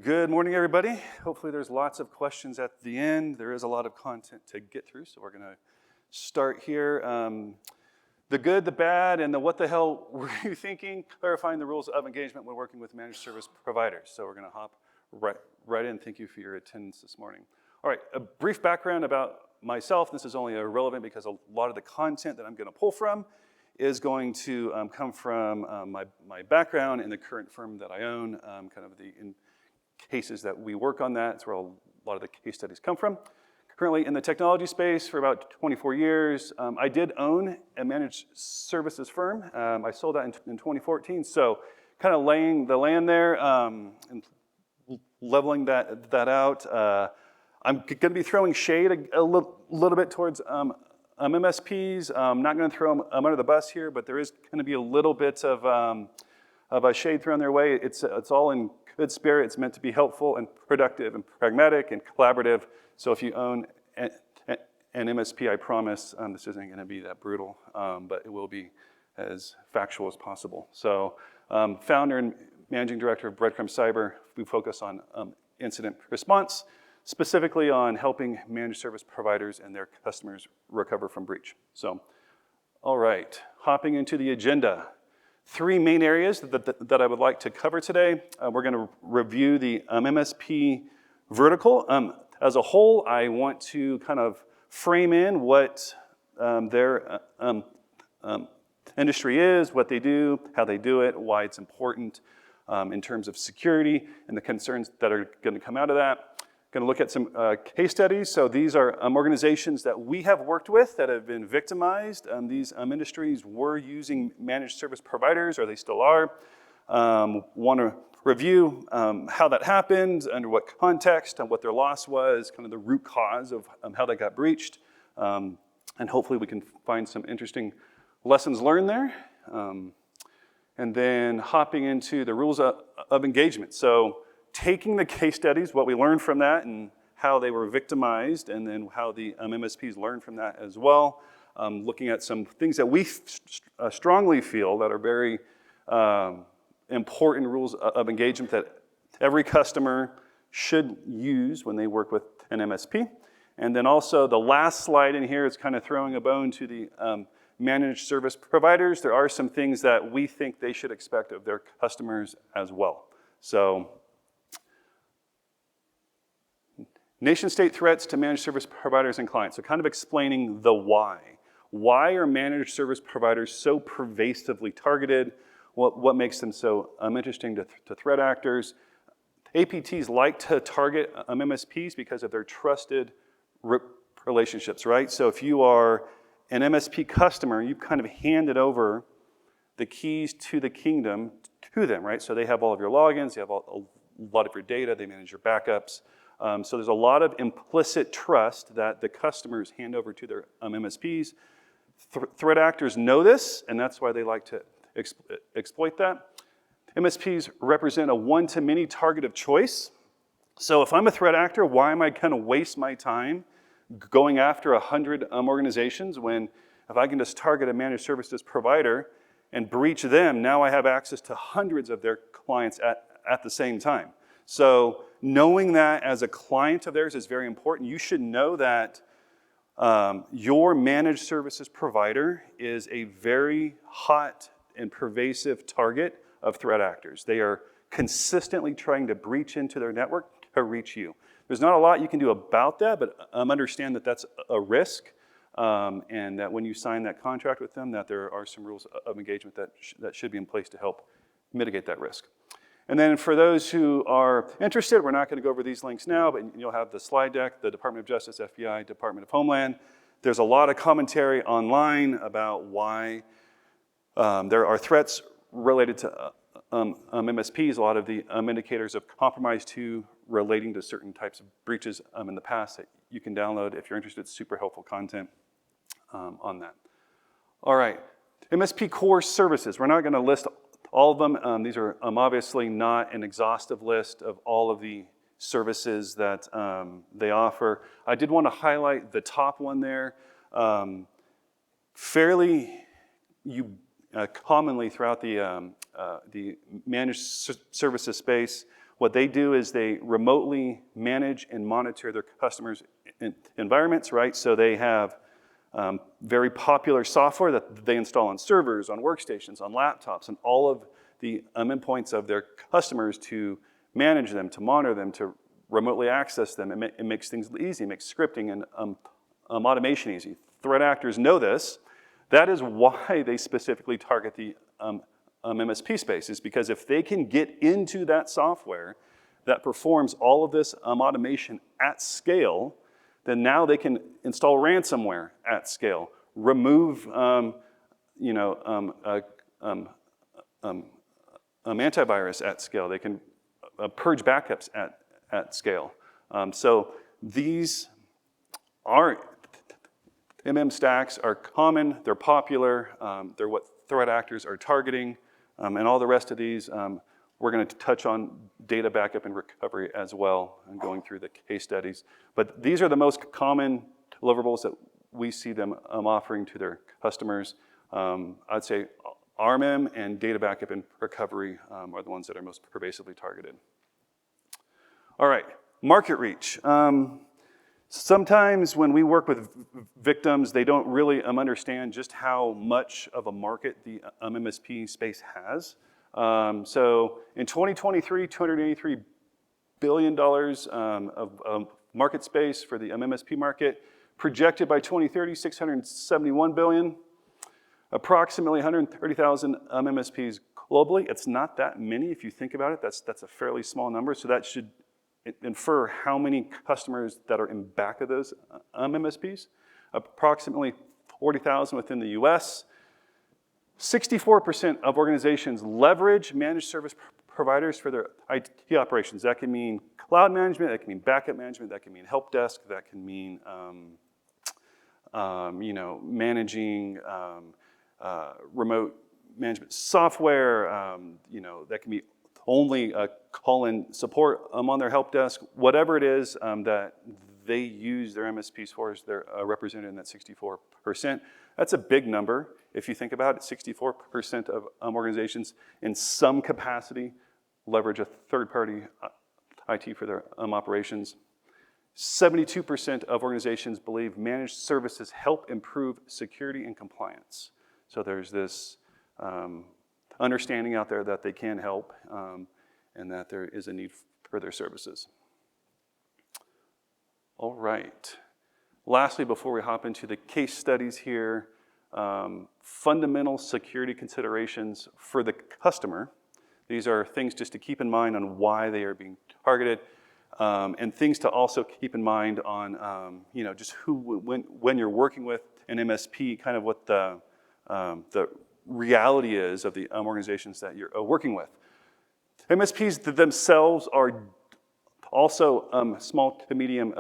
Good morning, everybody. Hopefully there's lots of questions at the end. There is a lot of content to get through, so we're going to start here. The good, the bad, and the what the hell were you thinking? Clarifying the rules of engagement when working with managed service providers. So we're going to hop right in. Thank you for your attendance this morning. All right, a brief background about myself. This is only relevant because a lot of the content that I'm going to pull from is going to come from my background in the current firm that I own, kind of the cases that we work on that. It's where a lot of the case studies come from. Currently in the technology space for about 24 years. I did own a managed services firm. I sold that in 2014. So kind of laying the land there and leveling that out. I'm going to be throwing shade a little bit towards MSPs. I'm not going to throw them under the bus here, but there is going to be a little bit of a shade thrown their way. It's all in good spirit. It's meant to be helpful and productive and pragmatic and collaborative. So if you own an MSP, I promise this isn't going to be that brutal, but it will be as factual as possible. So founder and managing director of Breadcrumb Cyber, we focus on incident response, specifically on helping managed service providers and their customers recover from breach. So, all right, hopping into the agenda. Three main areas that I would like to cover today. We're going to review the MSP vertical. As a whole, I want to kind of frame in what their industry is, what they do, how they do it, why it's important in terms of security and the concerns that are going to come out of that. Going to look at some case studies. So these are organizations that we have worked with that have been victimized. These industries were using managed service providers, or they still are. Want to review how that happened, under what context, and what their loss was, kind of the root cause of how they got breached. And hopefully we can find some interesting lessons learned there. And then hopping into the rules of engagement. So taking the case studies, what we learned from that and how they were victimized, and then how the MSPs learned from that as well. Looking at some things that we strongly feel that are very important rules of engagement that every customer should use when they work with an MSP. And then also the last slide in here is kind of throwing a bone to the managed service providers. There are some things that we think they should expect of their customers as well. So, nation-state threats to managed service providers and clients. So kind of explaining the why. Why are managed service providers so pervasively targeted? What makes them so interesting to threat actors? APTs like to target MSPs because of their trusted relationships, right? So if you are an MSP customer, you've kind of handed over the keys to the kingdom to them, right? So they have all of your logins, they have a lot of your data, they manage your backups. So there's a lot of implicit trust that the customers hand over to their MSPs. Threat actors know this, and that's why they like to exploit that. MSPs represent a one-to-many target of choice. So if I'm a threat actor, why am I going to waste my time going after 100 organizations when if I can just target a managed services provider and breach them, now I have access to hundreds of their clients at the same time. So knowing that as a client of theirs is very important. You should know that your managed services provider is a very hot and pervasive target of threat actors. They are consistently trying to breach into their network to reach you. There's not a lot you can do about that, but understand that that's a risk, and that when you sign that contract with them, that there are some rules of engagement that should be in place to help mitigate that risk. And then for those who are interested, we're not going to go over these links now, but you'll have the slide deck, the Department of Justice, FBI, Department of Homeland. There's a lot of commentary online about why there are threats related to MSPs, a lot of the indicators of compromise too, relating to certain types of breaches in the past that you can download if you're interested. It's super helpful content on that. All right, MSP core services. We're not going to list all of them. These are obviously not an exhaustive list of all of the services that they offer. I did want to highlight the top one there. Fairly commonly throughout the managed services space, What they do is they remotely manage and monitor their customers' environments, right? So they have very popular software that they install on servers, on workstations, on laptops, and all of the endpoints of their customers to manage them, to monitor them, to remotely access them. It makes things easy, it makes scripting and automation easy. Threat actors know this. That is why they specifically target the MSP space, is because if they can get into that software that performs all of this automation at scale, then now they can install ransomware at scale, remove antivirus at scale. They can purge backups at scale. So these are stacks are common, they're popular, they're what threat actors are targeting, and all the rest of these, we're going to touch on data backup and recovery as well, and going through the case studies. But these are the most common deliverables that we see them offering to their customers. I'd say RMM and data backup and recovery are the ones that are most pervasively targeted. All right, market reach. Sometimes when we work with victims, they don't really understand just how much of a market the MSP space has. So in 2023, $283 billion of market space for the MSP market. Projected by 2030, $671 billion. Approximately 130,000 MSPs globally. It's not that many if you think about it. That's a fairly small number, so that should infer how many customers that are in back of those MSPs. Approximately 40,000 within the US. 64% of organizations leverage managed service providers for their IT operations. That can mean cloud management, that can mean backup management, that can mean help desk, that can mean managing remote management software. That can be only call-in support on their help desk. Whatever it is that they use their MSPs for, is they're represented in that 64%. That's a big number. If you think about it, 64% of organizations in some capacity leverage a third-party IT for their operations. 72% of organizations believe managed services help improve security and compliance. So there's this understanding out there that they can help and that there is a need for their services. All right. Lastly, before we hop into the case studies here, fundamental security considerations for the customer. These are things just to keep in mind on why they are being targeted, and things to also keep in mind on, just when you're working with an MSP, kind of what the reality is of the organizations that you're working with. MSPs themselves are also small to medium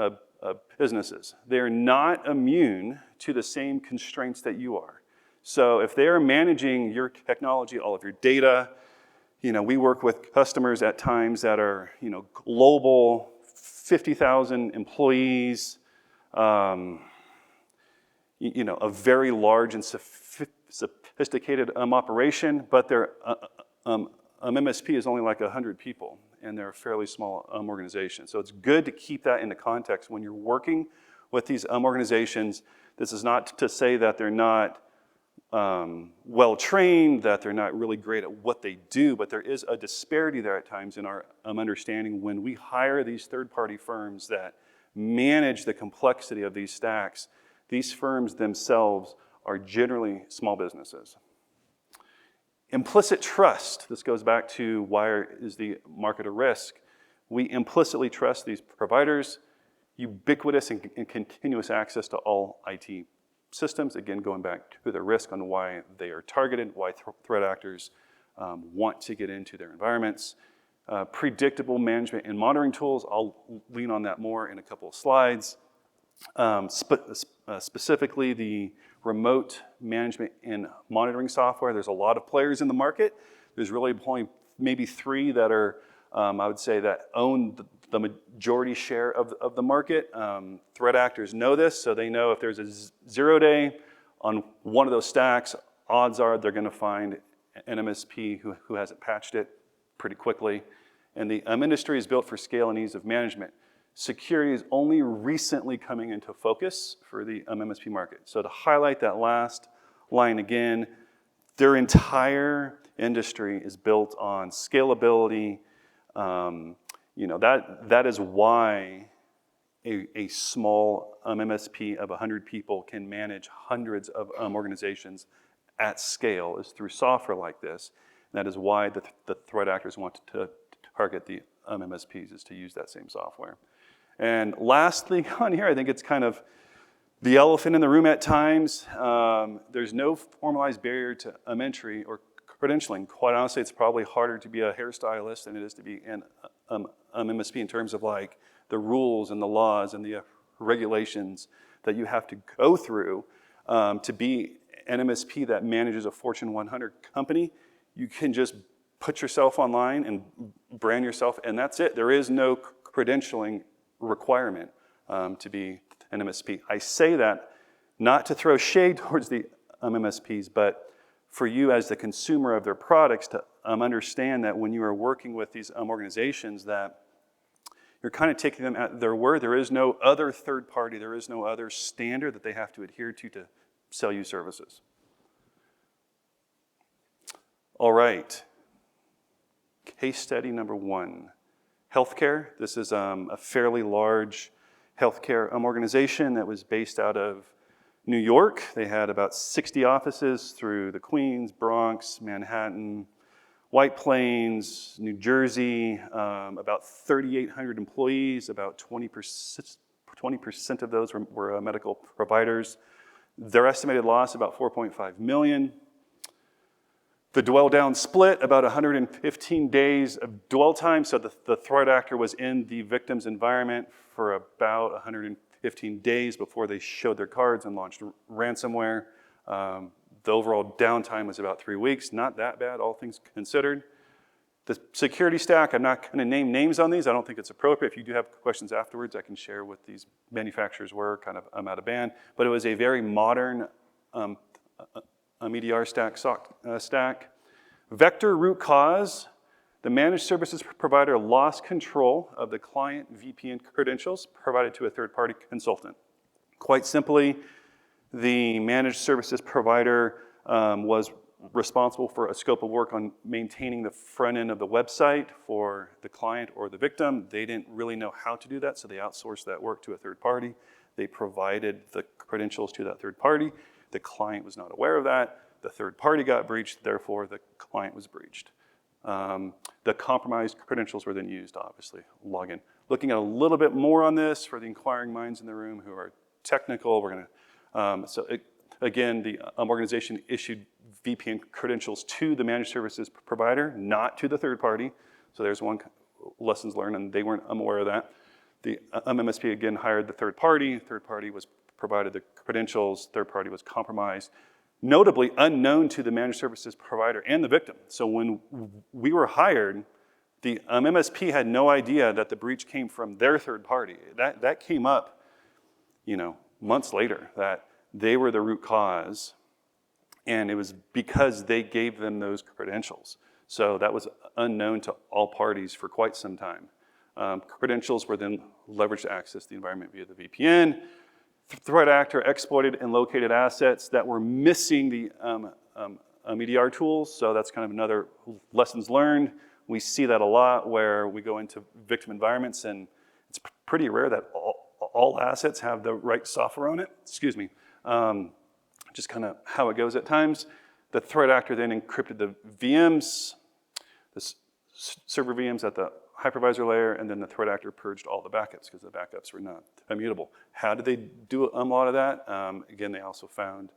businesses. They're not immune to the same constraints that you are. So if they're managing your technology, all of your data, we work with customers at times that are, global, 50,000 employees, a very large and sophisticated operation, but their MSP is only like 100 people, and they're a fairly small organization. So it's good to keep that into context when you're working with these organizations. This is not to say that they're not well-trained, that they're not really great at what they do, but there is a disparity there at times in our understanding when we hire these third-party firms that manage the complexity of these stacks. These firms themselves are generally small businesses. Implicit trust. This goes back to why is the market a risk. We implicitly trust these providers, ubiquitous and continuous access to all IT systems. Again, going back to the risk on why they are targeted, why threat actors want to get into their environments. Predictable management and monitoring tools. I'll lean on that more in a couple of slides. Specifically, the remote management and monitoring software. There's a lot of players in the market. There's really only maybe 3 that are, I would say, that own the majority share of the market. Threat actors know this, so they know if there's a 0-day on one of those stacks, odds are they're going to find an MSP who hasn't patched it pretty quickly. And the industry is built for scale and ease of management. Security is only recently coming into focus for the MSP market. So to highlight that last line again, their entire industry is built on scalability. That is why a small MSP of 100 people can manage hundreds of organizations at scale, is through software like this. And that is why the threat actors want to target the MSPs, is to use that same software. And last thing on here, I think it's kind of the elephant in the room at times. There's no formalized barrier to entry or credentialing. Quite honestly, it's probably harder to be a hairstylist than it is to be an MSP in terms of like the rules and the laws and the regulations that you have to go through to be an MSP that manages a Fortune 100 company. You can just put yourself online and brand yourself, and that's it. There is no credentialing requirement to be an MSP. I say that not to throw shade towards the MSPs, but for you as the consumer of their products to understand that when you are working with these organizations, that you're kind of taking them at their word. There is no other third party, there is no other standard that they have to adhere to sell you services. All right, case study number 1. Healthcare. This is a fairly large healthcare organization that was based out of New York. They had about 60 offices through the Queens, Bronx, Manhattan, White Plains, New Jersey, about 3,800 employees, about 20% of those were medical providers. Their estimated loss, about $4.5 million. The dwell down split, about 115 days of dwell time, so the threat actor was in the victim's environment for about 115 days before they showed their cards and launched ransomware. The overall downtime was about 3 weeks, not that bad, all things considered. The security stack, I'm not going to name names on these. I don't think it's appropriate. If you do have questions afterwards, I can share what these manufacturers were, kind of out of band. But it was a very modern EDR stack, SOC stack. Vector root cause, the managed services provider lost control of the client VPN credentials provided to a third-party consultant. Quite simply, the managed services provider was responsible for a scope of work on maintaining the front end of the website for the client or the victim. They didn't really know how to do that, so they outsourced that work to a third party. They provided the credentials to that third party. The client was not aware of that. The third party got breached, therefore the client was breached. The compromised credentials were then used, obviously, login. Looking at a little bit more on this for the inquiring minds in the room who are technical, we're gonna, again, the organization issued VPN credentials to the managed services provider, not to the third party. So there's one lessons learned, and they weren't aware of that. The MSP again hired the third party was provided the credentials, third party was compromised, notably unknown to the managed services provider and the victim. So when we were hired, the MSP had no idea that the breach came from their third party. That came up, months later, that they were the root cause, and it was because they gave them those credentials. So that was unknown to all parties for quite some time. Credentials were then leveraged to access the environment via the VPN. Threat actor exploited and located assets that were missing the EDR tools, so that's kind of another lessons learned. We see that a lot where we go into victim environments, and it's pretty rare that all assets have the right software on it. Excuse me. Just kind of how it goes at times. The threat actor then encrypted the VMs, the server VMs at the hypervisor layer, and then the threat actor purged all the backups because the backups were not immutable. How did they do a lot of that? Again, they also found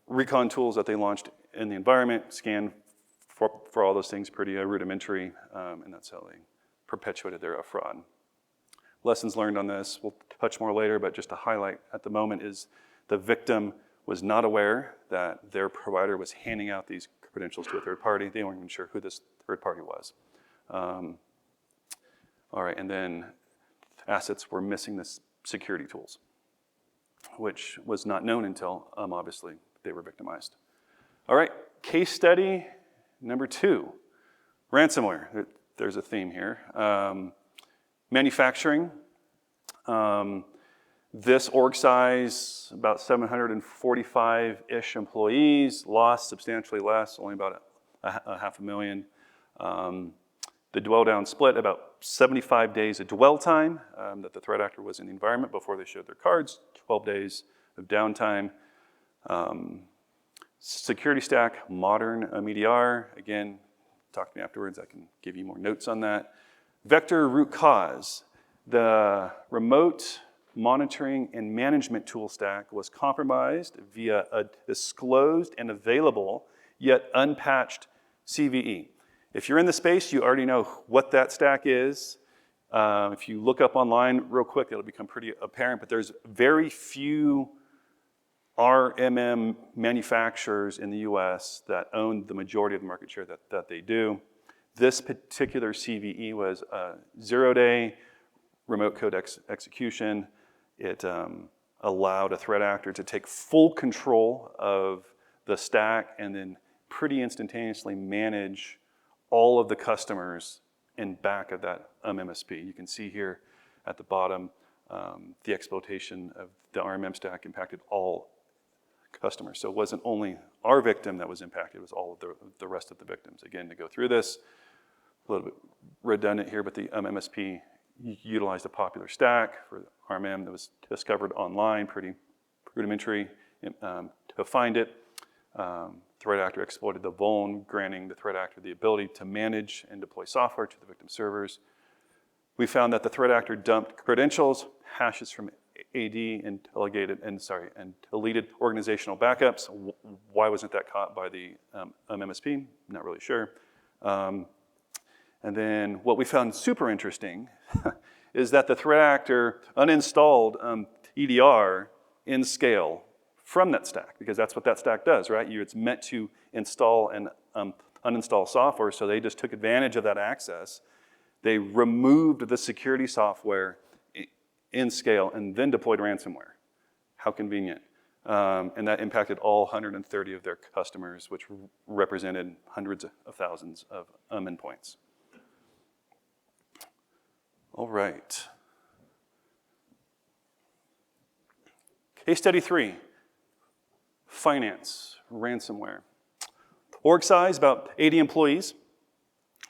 recon tools that they launched in the environment, scanned for all those things, pretty rudimentary, and that's how they perpetuated their fraud. Lessons learned on this, we'll touch more later, but just to highlight at the moment is the victim was not aware that their provider was handing out these credentials to a third party. They weren't even sure who this third party was. All right, and then assets were missing the security tools, which was not known until obviously they were victimized. All right, case study number 2, ransomware. there's a theme here. Manufacturing. This org size, about 745-ish employees, lost substantially less, only about a $500,000. The dwell down split, about 75 days of dwell time that the threat actor was in the environment before they showed their cards, 12 days of downtime. Security stack, modern MEDR. Again, talk to me afterwards, I can give you more notes on that. Vector root cause. The remote monitoring and management tool stack was compromised via a disclosed and available yet unpatched CVE. If you're in the space, you already know what that stack is. If you look up online real quick, it'll become pretty apparent, but there's very few RMM manufacturers in the US that own the majority of the market share that they do. This particular CVE was a 0-day remote code execution. It allowed a threat actor to take full control of the stack and then pretty instantaneously manage all of the customers in back of that MSP. You can see here at the bottom, the exploitation of the RMM stack impacted all customers. So it wasn't only our victim that was impacted, it was all of the rest of the victims. Again, to go through this, a little bit redundant here, but the MSP utilized a popular stack for RMM that was discovered online, pretty rudimentary to find it. Threat actor exploited the vuln, granting the threat actor the ability to manage and deploy software to the victim servers. We found that the threat actor dumped credentials, hashes from AD, and deleted organizational backups. Why wasn't that caught by the MSP? Not really sure. And then what we found super interesting is that the threat actor uninstalled EDR in scale from that stack, because that's what that stack does, right? It's meant to install and uninstall software, so they just took advantage of that access. They removed the security software in scale and then deployed ransomware. How convenient. And that impacted all 130 of their customers, which represented hundreds of thousands of endpoints. All right. Case study 3, finance, ransomware. Org size, about 80 employees,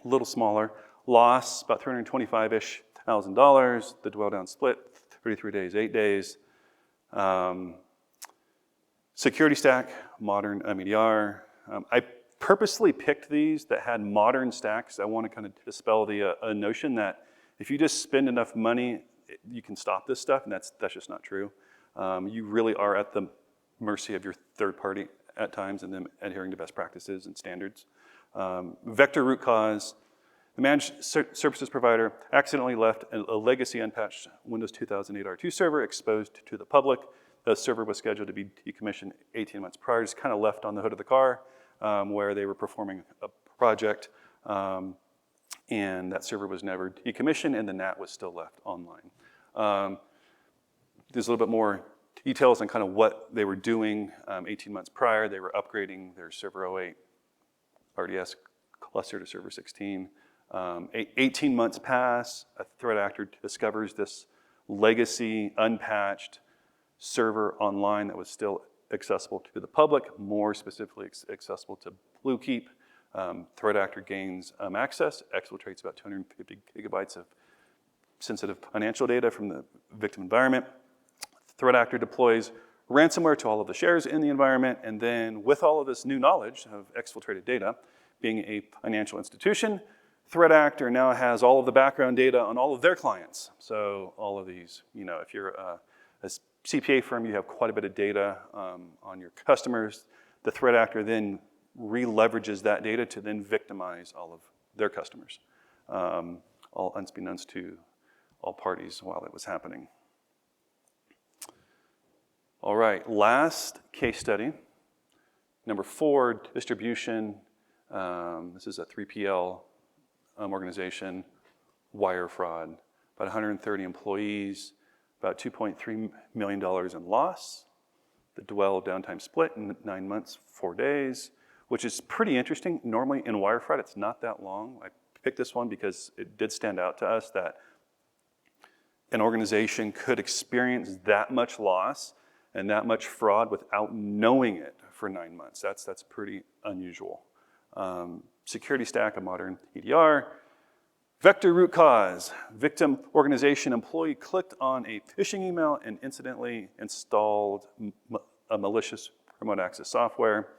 a little smaller. Loss, about $325-ish thousand. The dwell down split, 33 days, 8 days. Security stack, modern MEDR. I purposely picked these that had modern stacks. I want to kind of dispel the notion that if you just spend enough money, you can stop this stuff, and that's just not true. You really are at the mercy of your third party at times and them adhering to best practices and standards. Vector root cause. The managed services provider accidentally left a legacy unpatched Windows 2008 R2 server exposed to the public. The server was scheduled to be decommissioned 18 months prior, just kind of left on the hood of the car where they were performing a project. And that server was never decommissioned, and the NAT was still left online. There's a little bit more details on kind of what they were doing 18 months prior. They were upgrading their Server 08 RDS cluster to Server 16. 18 months pass, a threat actor discovers this legacy, unpatched server online that was still accessible to the public, more specifically accessible to Bluekeep. Threat actor gains access, exfiltrates about 250 gigabytes of sensitive financial data from the victim environment. Threat actor deploys ransomware to all of the shares in the environment, and then with all of this new knowledge of exfiltrated data, being a financial institution, threat actor now has all of the background data on all of their clients. So all of these, if you're a CPA firm, you have quite a bit of data on your customers. The threat actor then re-leverages that data to then victimize all of their customers, all unbeknownst to all parties while it was happening. All right, last case study, number 4, distribution. This is a 3PL organization, wire fraud, about 130 employees, about $2.3 million in loss. The dwell downtime split in 9 months, 4 days, which is pretty interesting. Normally in wire fraud, it's not that long. I picked this one because it did stand out to us that an organization could experience that much loss and that much fraud without knowing it for 9 months. That's pretty unusual. Security stack, a modern EDR. Vector root cause. Victim, organization, employee clicked on a phishing email and incidentally installed a malicious remote access software.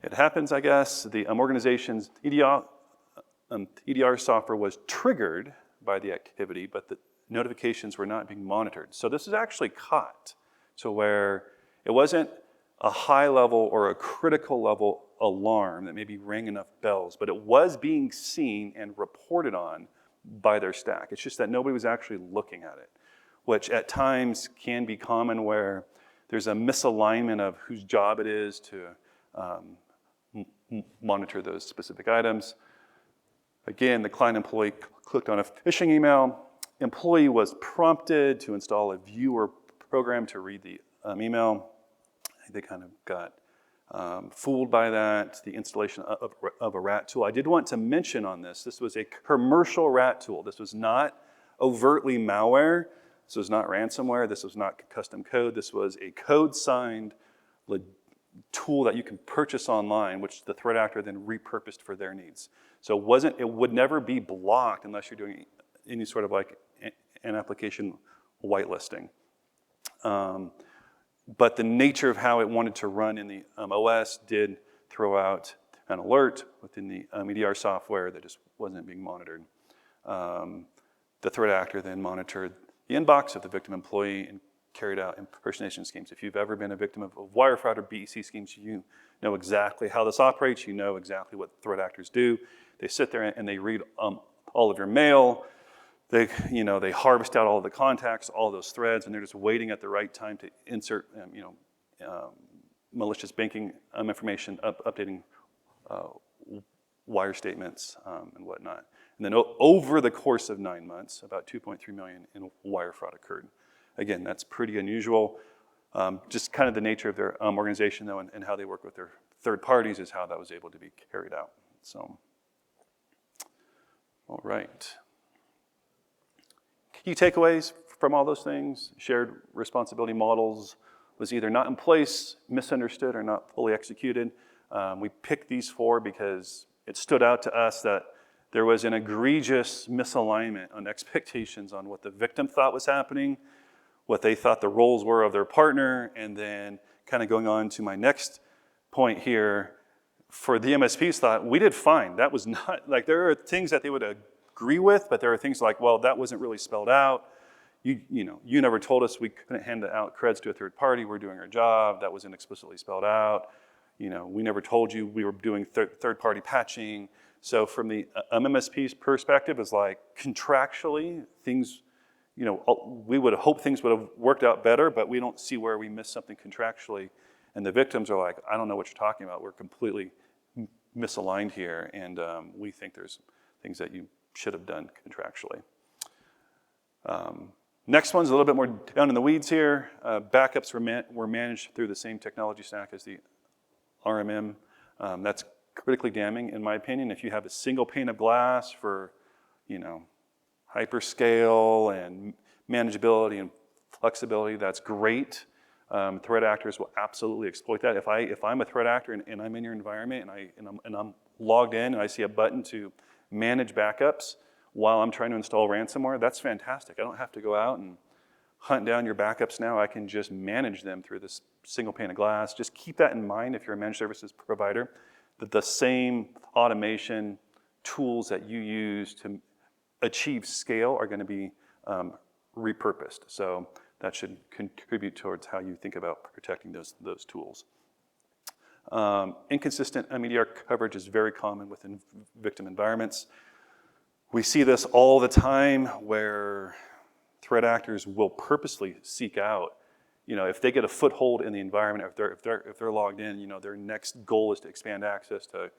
It happens, I guess. The organization's EDR software was triggered by the activity, but the notifications were not being monitored. So this is actually caught. So where it wasn't a high level or a critical level alarm that maybe rang enough bells, but it was being seen and reported on by their stack. It's just that nobody was actually looking at it, which at times can be common where there's a misalignment of whose job it is to monitor those specific items. Again, the client employee clicked on a phishing email. Employee was prompted to install a viewer program to read the email. They kind of got fooled by that, the installation of a rat tool. I did want to mention on this, this was a commercial rat tool. This was not overtly malware. This was not ransomware. This was not custom code. This was a code-signed tool that you can purchase online, which the threat actor then repurposed for their needs. So it would never be blocked unless you're doing any sort of like an application whitelisting. But the nature of how it wanted to run in the OS did throw out an alert within the EDR software that just wasn't being monitored. The threat actor then monitored the inbox of the victim employee and carried out impersonation schemes. If you've ever been a victim of wire fraud or BEC schemes, you know exactly how this operates. You know exactly what threat actors do. They sit there and they read all of your mail. They harvest out all of the contacts, all those threads, and they're just waiting at the right time to insert, malicious banking information, updating wire statements and whatnot. And then over the course of 9 months, about 2.3 million in wire fraud occurred. Again, that's pretty unusual. Just kind of the nature of their organization, though, and how they work with their third parties is how that was able to be carried out. So, all right. Key takeaways from all those things: shared responsibility models was either not in place, misunderstood, or not fully executed. We picked these 4 because it stood out to us that there was an egregious misalignment on expectations on what the victim thought was happening, what they thought the roles were of their partner, and then kind of going on to my next point here, for the MSPs thought, we did fine. That was not, like there are things that they would agree with, but there are things like, well, that wasn't really spelled out. You never told us we couldn't hand out creds to a third party. We're doing our job. That wasn't explicitly spelled out. We never told you we were doing third-party patching. So from the MSP's perspective, it's like contractually things, we would hope things would have worked out better, but we don't see where we missed something contractually. And the victims are like, I don't know what you're talking about. We're completely misaligned here, and we think there's things that you should have done contractually. Next one's a little bit more down in the weeds here. Backups were managed through the same technology stack as the RMM. That's critically damning, in my opinion. If you have a single pane of glass for, hyperscale and manageability and flexibility, that's great. Threat actors will absolutely exploit that. If I'm a threat actor and I'm in your environment and I'm logged in and I see a button to manage backups while I'm trying to install ransomware, that's fantastic. I don't have to go out and hunt down your backups now. I can just manage them through this single pane of glass. Just keep that in mind if you're a managed services provider, that the same automation tools that you use to achieve scale are going to be repurposed. So that should contribute towards how you think about protecting those tools. Inconsistent EDR coverage is very common within victim environments. We see this all the time where threat actors will purposely seek out, if they get a foothold in the environment, if they're logged in, their next goal is to expand access to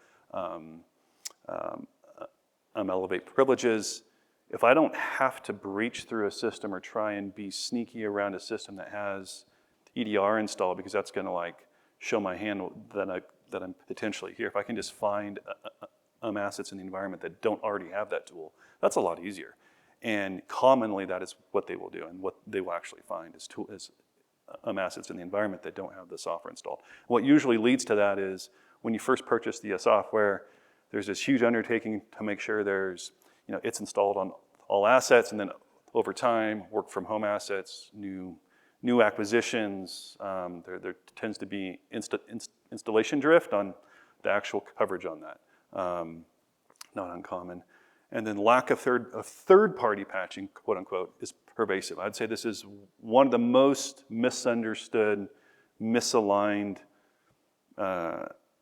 elevate privileges. If I don't have to breach through a system or try and be sneaky around a system that has EDR installed, because that's going to show my hand that I'm potentially here. If I can just find assets in the environment that don't already have that tool. That's a lot easier. And commonly that is what they will do, and what they will actually find is assets in the environment that don't have the software installed. What usually leads to that is when you first purchase the software, there's this huge undertaking to make sure it's installed on all assets, and then over time, work from home assets, new acquisitions. There tends to be installation drift on the actual coverage on that. Not uncommon. And then lack of third-party patching, quote unquote, is pervasive. I'd say this is one of the most misunderstood, misaligned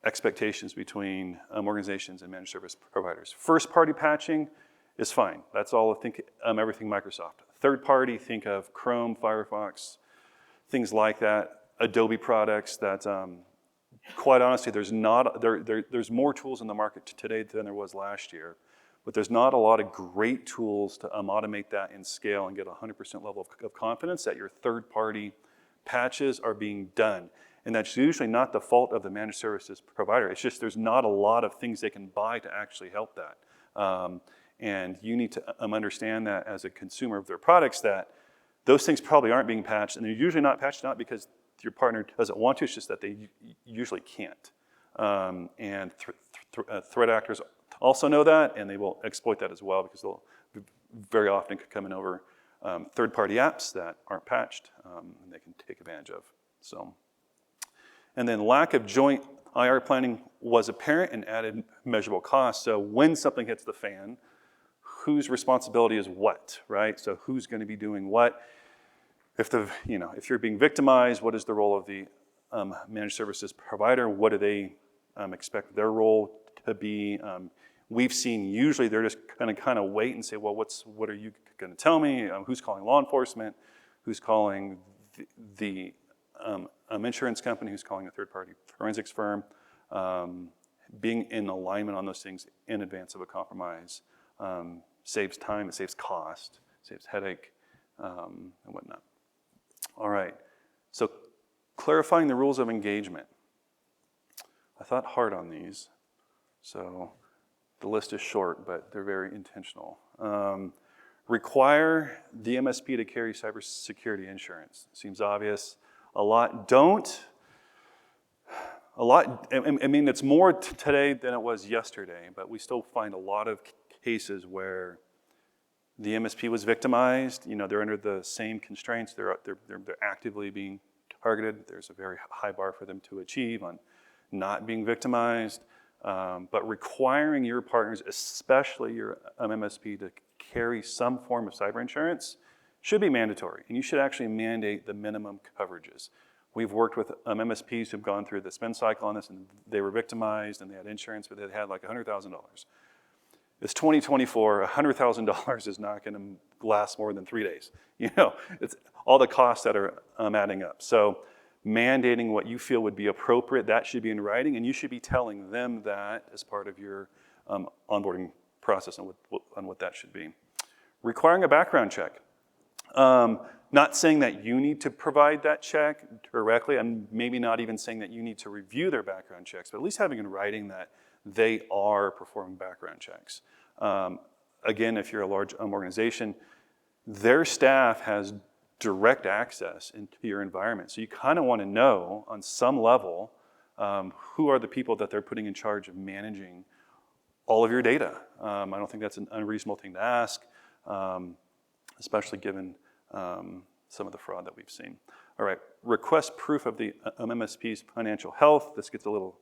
expectations between organizations and managed service providers. First-party patching is fine. That's all, everything Microsoft. Third-party, think of Chrome, Firefox, things like that. Adobe products that, quite honestly, there's more tools in the market today than there was last year. But there's not a lot of great tools to automate that in scale and get a 100% level of confidence that your third-party patches are being done. And that's usually not the fault of the managed services provider. It's just there's not a lot of things they can buy to actually help that. And you need to understand that as a consumer of their products, that those things probably aren't being patched. And they're usually not patched not because your partner doesn't want to, it's just that they usually can't. And threat actors also know that, and they will exploit that as well, because they'll very often come in over third-party apps that aren't patched, and they can take advantage of. So, and then lack of joint IR planning was apparent and added measurable costs. So when something hits the fan, whose responsibility is what, right? So who's going to be doing what? If you're being victimized, what is the role of the managed services provider? What do they expect their role to be? We've seen usually they're just going to kind of wait and say, well, what are you going to tell me? Who's calling law enforcement? Who's calling the insurance company? Who's calling a third-party forensics firm? Being in alignment on those things in advance of a compromise saves time, it saves cost, saves headache, and whatnot. All right, so clarifying the rules of engagement. I thought hard on these, so the list is short, but they're very intentional. Require the MSP to carry cybersecurity insurance. Seems obvious. A lot don't. I mean, it's more today than it was yesterday, but we still find a lot of cases where the MSP was victimized. They're under the same constraints. They're actively being targeted. There's a very high bar for them to achieve on not being victimized. But requiring your partners, especially your MSP, to carry some form of cyber insurance should be mandatory. And you should actually mandate the minimum coverages. We've worked with MSPs who've gone through the spend cycle on this, and they were victimized, and they had insurance, but they had like $100,000. It's 2024, $100,000 is not going to last more than 3 days. It's all the costs that are adding up. So mandating what you feel would be appropriate, that should be in writing, and you should be telling them that as part of your onboarding process on what that should be. Requiring a background check. Not saying that you need to provide that check directly, and maybe not even saying that you need to review their background checks, but at least having in writing that they are performing background checks. Again, if you're a large organization, their staff has direct access into your environment. So you kind of want to know on some level who are the people that they're putting in charge of managing all of your data. I don't think that's an unreasonable thing to ask, especially given some of the fraud that we've seen. All right, request proof of the MSP's financial health. This gets a little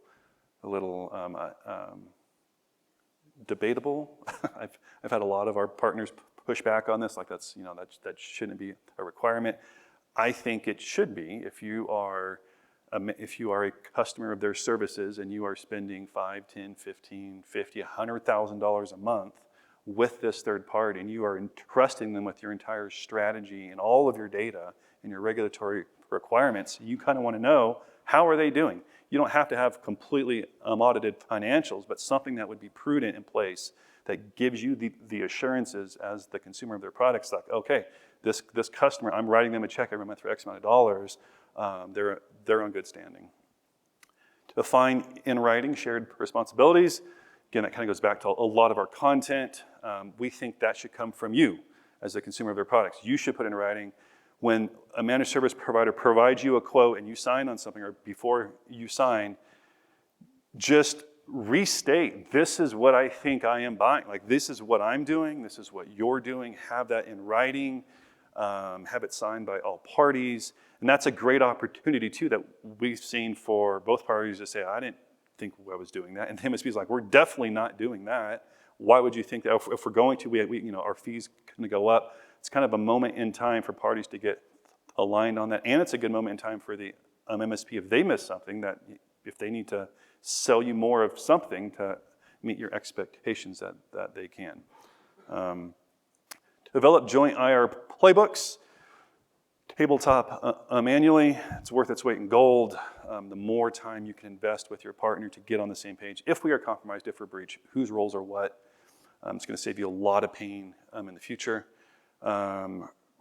debatable. I've had a lot of our partners push back on this, like that shouldn't be a requirement. I think it should be if you are a customer of their services and you are spending $5, $10, $15, $50, $100,000 a month with this third party, and you are entrusting them with your entire strategy and all of your data and your regulatory requirements. You kind of want to know, how are they doing? You don't have to have completely audited financials, but something that would be prudent in place that gives you the assurances as the consumer of their products, like, okay, this customer, I'm writing them a check every month for X amount of dollars, they're on good standing. To define in writing shared responsibilities, Again, that kind of goes back to a lot of our content. We think that should come from you as the consumer of their products. You should put in writing when a managed service provider provides you a quote and you sign on something, or before you sign, just restate, this is what I think I am buying. Like, this is what I'm doing, this is what you're doing. Have that in writing, have it signed by all parties. And that's a great opportunity too that we've seen for both parties to say, I didn't think I was doing that. And the MSP is like, we're definitely not doing that. Why would you think that? If we're going to, our fees going to go up. It's kind of a moment in time for parties to get aligned on that. And it's a good moment in time for the MSP if they miss something, that if they need to sell you more of something to meet your expectations, that they can. Develop joint IR playbooks. Tabletop manually, it's worth its weight in gold. The more time you can invest with your partner to get on the same page. If we are compromised, if we're breached, whose roles are what, it's going to save you a lot of pain in the future.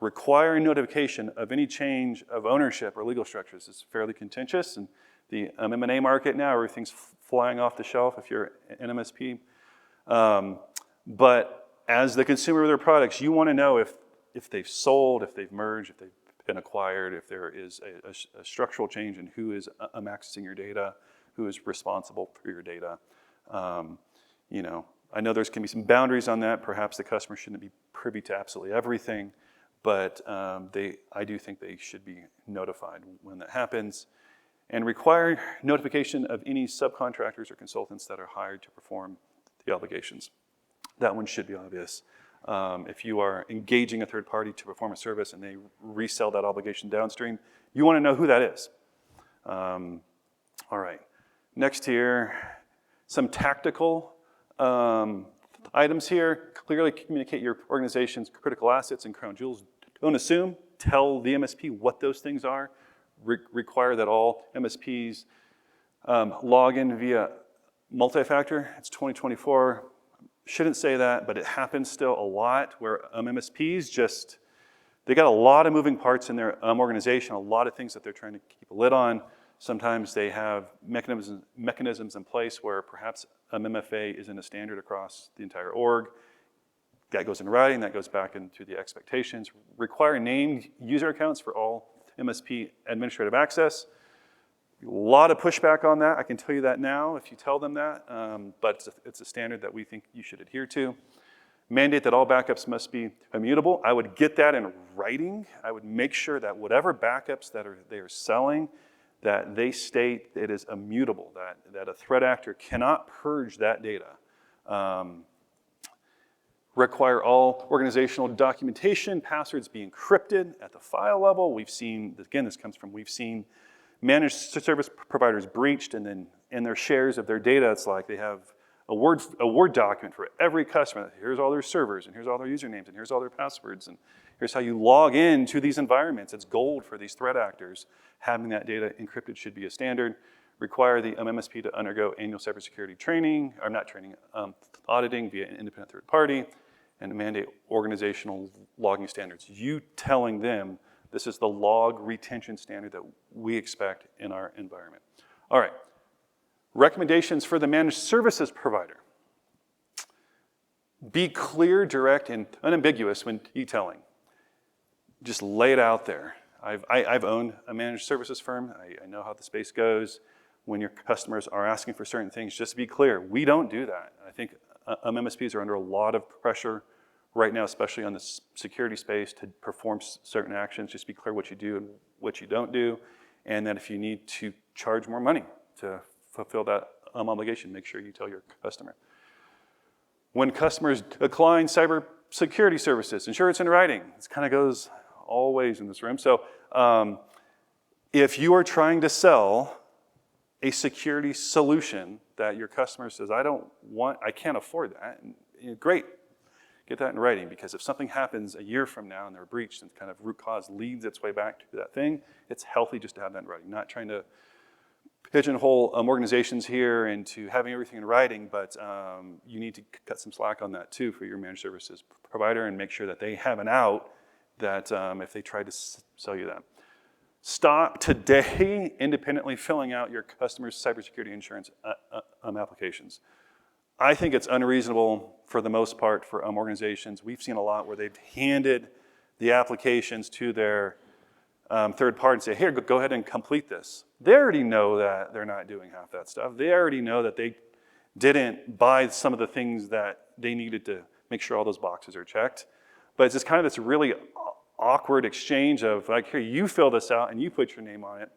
Requiring notification of any change of ownership or legal structures is fairly contentious. And the M&A market now, everything's flying off the shelf if you're an MSP. But as the consumer of their products, you want to know if they've sold, if they've merged, if they've been acquired, if there is a structural change in who is accessing your data, who is responsible for your data. I know there's going to be some boundaries on that. Perhaps the customer shouldn't be privy to absolutely everything, but I do think they should be notified when that happens. And require notification of any subcontractors or consultants that are hired to perform the obligations. That one should be obvious. If you are engaging a third party to perform a service and they resell that obligation downstream, you want to know who that is. All right. Next here, some tactical items here. Clearly communicate your organization's critical assets and crown jewels. Don't assume. Tell the MSP what those things are. Require that all MSPs log in via multi-factor. It's 2024. Shouldn't say that, but it happens still a lot where MSPs they got a lot of moving parts in their organization, a lot of things that they're trying to keep a lid on. Sometimes they have mechanisms in place where perhaps MFA isn't a standard across the entire org. That goes in writing, that goes back into the expectations. Require named user accounts for all MSP administrative access. A lot of pushback on that. I can tell you that now if you tell them that, but it's a standard that we think you should adhere to. Mandate that all backups must be immutable. I would get that in writing. I would make sure that whatever backups that they are selling, that they state it is immutable, that a threat actor cannot purge that data. Require all organizational documentation, passwords be encrypted at the file level. We've seen managed service providers breached, and then in their shares of their data, it's like they have a Word document for every customer. Here's all their servers, and here's all their usernames, and here's all their passwords, and here's how you log into these environments. It's gold for these threat actors. Having that data encrypted should be a standard. Require the MSP to undergo annual cybersecurity training, or not training, auditing via an independent third party, and mandate organizational logging standards. You telling them this is the log retention standard that we expect in our environment. All right, recommendations for the managed services provider. Be clear, direct, and unambiguous when detailing. Just lay it out there. I've owned a managed services firm. I know how the space goes. When your customers are asking for certain things, just be clear. We don't do that. I think MSPs are under a lot of pressure right now, especially on the security space, to perform certain actions. Just be clear what you do and what you don't do. And that if you need to charge more money to fulfill that obligation, make sure you tell your customer. When customers decline cybersecurity services, ensure it's in writing. This kind of goes all ways in this room. So if you are trying to sell a security solution that your customer says, I can't afford that, and, great. Get that in writing, because if something happens a year from now and they're breached and kind of root cause leads its way back to that thing, it's healthy just to have that in writing. Not trying to pigeonhole organizations here into having everything in writing, but you need to cut some slack on that too for your managed services provider and make sure that they have an out that if they try to sell you that. Stop today independently filling out your customer's cybersecurity insurance applications. I think it's unreasonable for the most part for organizations. We've seen a lot where they've handed the applications to their third party and say, here, go ahead and complete this. They already know that they're not doing half that stuff. They already know that they didn't buy some of the things that they needed to make sure all those boxes are checked. But it's just kind of this really awkward exchange of like, here, you fill this out and you put your name on it.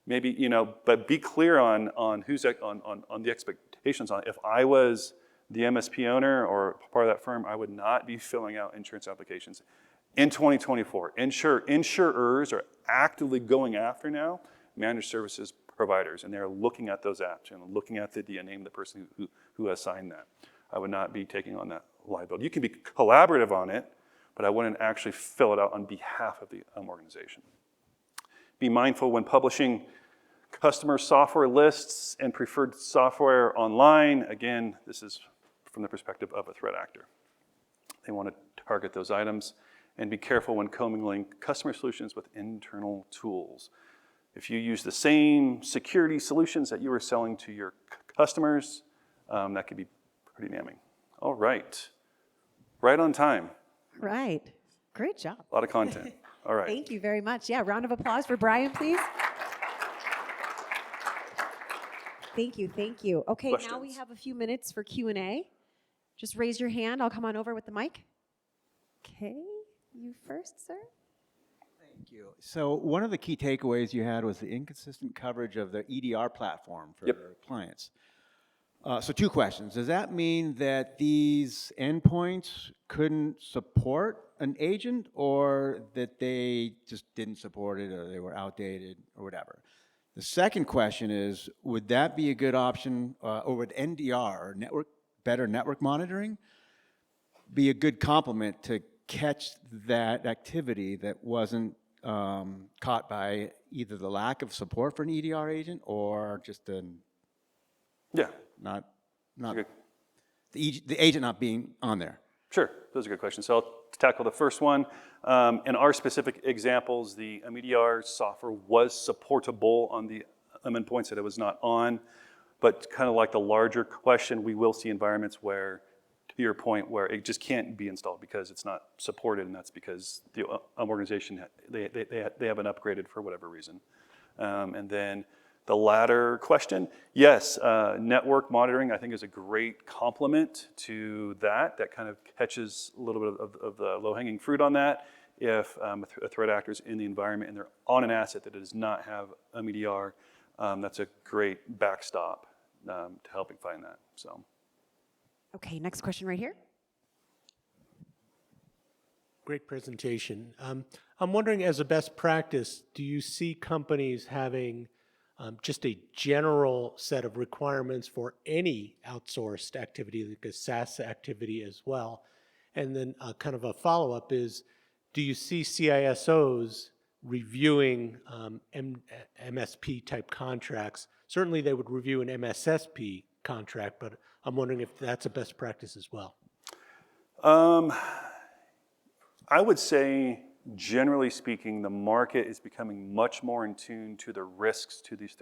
Maybe, but be clear on who's on the expectations on it. If I was the MSP owner or part of that firm, I would not be filling out insurance applications. In 2024, insurers are actively going after now managed services providers, and they're looking at those apps and looking at the name of the person who has signed that. I would not be taking on that liability. You can be collaborative on it, but I wouldn't actually fill it out on behalf of the organization. Be mindful when publishing customer software lists and preferred software online. Again, this is from the perspective of a threat actor. They want to target those items, and be careful when commingling customer solutions with internal tools. If you use the same security solutions that you were selling to your customers, that could be pretty damning. All right. Right on time. Right. Great job. A lot of content. All right. Thank you very much. Yeah, round of applause for Brian, please. Thank you, thank you. Okay, Questions? Now we have a few minutes for Q&A. Just raise your hand. I'll come on over with the mic. Okay, you first, sir. Thank you. So one of the key takeaways you had was the inconsistent coverage of the EDR platform for clients. So two questions. Does that mean that these endpoints couldn't support an agent, or that they just didn't support it, or they were outdated, or whatever? The second question is, would that be a good option, or would NDR, or better network monitoring, be a good complement to catch that activity that wasn't caught by either the lack of support for an EDR agent or just not the agent not being on there? Sure, those are good questions. So I'll tackle the first one. In our specific examples, the EDR software was supportable on the endpoints that it was not on, but kind of like the larger question, we will see environments where, to your point, where it just can't be installed because it's not supported, and that's because the organization, they haven't upgraded for whatever reason. And then the latter question, yes, network monitoring I think is a great complement to that. That kind of catches a little bit of the low-hanging fruit on that. If a threat actor is in the environment and they're on an asset that does not have EDR, that's a great backstop to helping find that. So. Okay, next question right here. Great presentation. I'm wondering, as a best practice, do you see companies having just a general set of requirements for any outsourced activity, like a SaaS activity as well? And then kind of a follow-up is, do you see CISOs reviewing MSP type contracts? Certainly they would review an MSSP contract, but I'm wondering if that's a best practice as well. I would say, generally speaking, the market is becoming much more in tune to the risks to these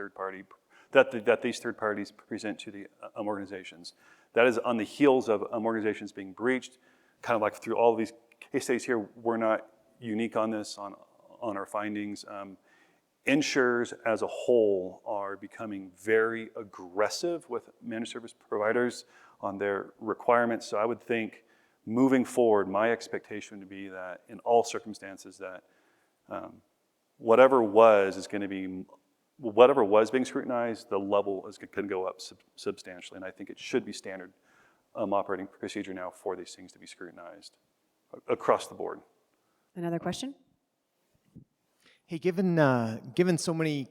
that these third parties present to the organizations. That is on the heels of organizations being breached. Kind of like through all of these case studies here, we're not unique on this, on our findings. Insurers as a whole are becoming very aggressive with managed service providers on their requirements. So I would think, moving forward, my expectation would be that in all circumstances that whatever was being scrutinized, the level can go up substantially. And I think it should be standard operating procedure now for these things to be scrutinized across the board. Another question? Hey, given so many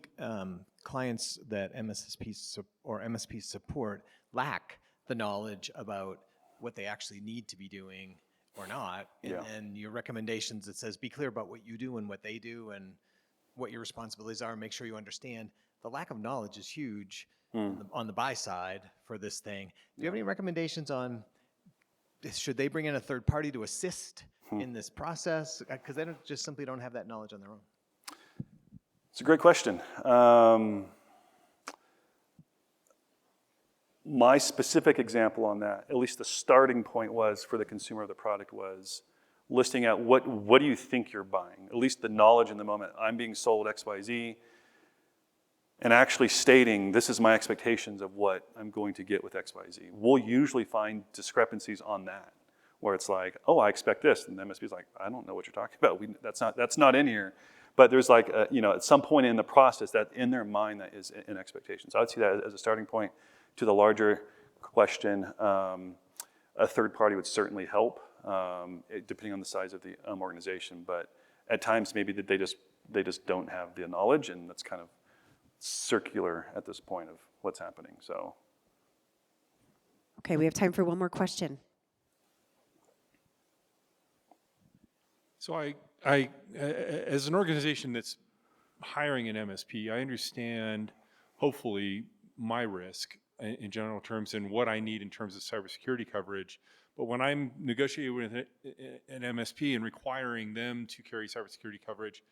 clients that MSPs support lack the knowledge about what they actually need to be doing or not, and your recommendations that says be clear about what you do and what they do and what your responsibilities are, and make sure you understand. The lack of knowledge is huge on the buy side for this thing. Do you have any recommendations on, should they bring in a third party to assist in this process? Because they just simply don't have that knowledge on their own. It's a great question. my specific example on that, at least the starting point was for the consumer of the product was listing out what do you think you're buying, at least the knowledge in the moment. I'm being sold XYZ, and actually stating this is my expectations of what I'm going to get with XYZ. We'll usually find discrepancies on that, where it's like, oh, I expect this, and the MSP is like, I don't know what you're talking about. That's not in here. But there's like, at some point in the process that in their mind that is an expectation. So I would see that as a starting point. To the larger question, a third party would certainly help, depending on the size of the organization. But at times, maybe that they just don't have the knowledge, and that's kind of circular at this point of what's happening. So, Okay, we have time for one more question. So I, as an organization that's hiring an MSP, I understand, hopefully, my risk in general terms and what I need in terms of cybersecurity coverage. But when I'm negotiating with an MSP and requiring them to carry cybersecurity coverage,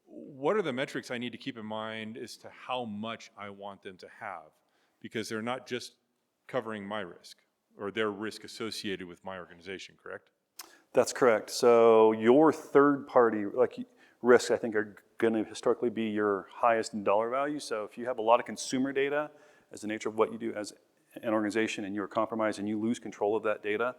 what are the metrics I need to keep in mind as to how much I want them to have? Because they're not just covering my risk or their risk associated with my organization, correct? that's correct. So your third party risks, I think, are going to historically be your highest in dollar value. So if you have a lot of consumer data as the nature of what you do as an organization and you're compromised and you lose control of that data,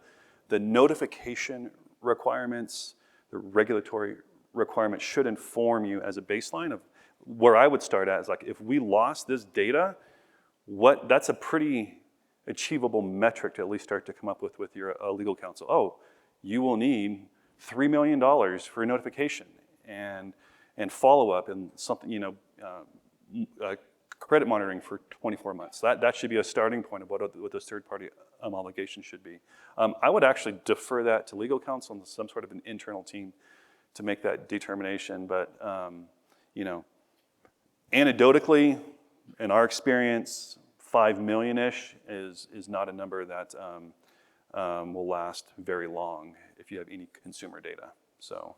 the notification requirements, the regulatory requirements should inform you as a baseline of where I would start at is like, if we lost this data, that's a pretty achievable metric to at least start to come up with your legal counsel. Oh, you will need $3 million for a notification and follow-up and something, credit monitoring for 24 months. That should be a starting point of what those third-party obligations should be. I would actually defer that to legal counsel and some sort of an internal team to make that determination. But, anecdotally, in our experience, 5 million-ish is not a number that will last very long if you have any consumer data. So.